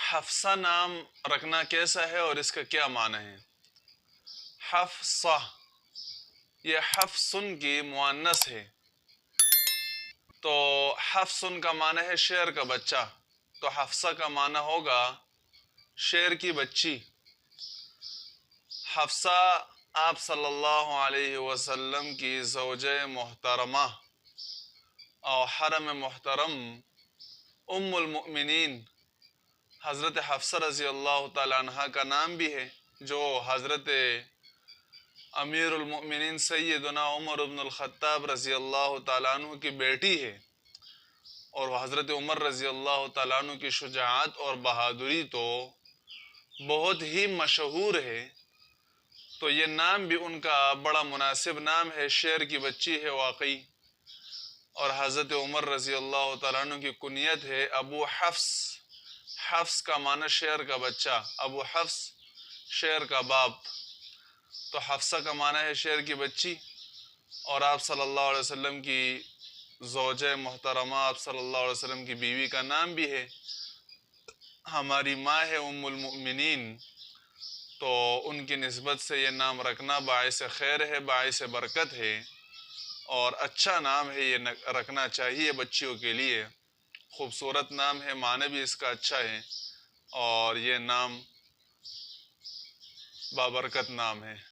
حفصہ نام رکھنا کیسا ہے اور اس کا کیا معنی ہے؟ حفصہ یہ حفصن کی مؤنث ہے، تو حفصن کا معنی ہے شیر کا بچہ، تو حفصہ کا معنی ہوگا شیر کی بچی۔ حفصہ آپ صلی اللہ علیہ وسلم کی زوجہ محترمہ اور حرم محترم ام المؤمنین حضرت حفصہ رضی اللہ تعالی عنہ کا نام بھی ہے، جو حضرت امیر المؤمنین سیدنا عمر بن الخطاب رضی اللہ تعالیٰ عنہ کی بیٹی ہے، اور حضرت عمر رضی اللہ تعالیٰ عنہ کی شجاعت اور بہادری تو بہت ہی مشہور ہے، تو یہ نام بھی ان کا بڑا مناسب نام ہے، شیر کی بچی ہے واقعی۔ اور حضرت عمر رضی اللہ تعالیٰ عنہ کی کنیت ہے ابو حفص، حفص کا معنی شیر کا بچہ، ابو حفص شیر کا باپ، تو حفصہ کا معنی ہے شیر کی بچی، اور آپ صلی اللہ علیہ وسلم کی زوجہ محترمہ، آپ صلی اللہ علیہ وسلم کی بیوی کا نام بھی ہے، ہماری ماں ہے ام المؤمنین، تو ان کی نسبت سے یہ نام رکھنا باعث خیر ہے، باعث برکت ہے، اور اچھا نام ہے، یہ رکھنا چاہیے بچیوں کے لیے، خوبصورت نام ہے، معنی بھی اس کا اچھا ہے، اور یہ نام بابرکت نام ہے۔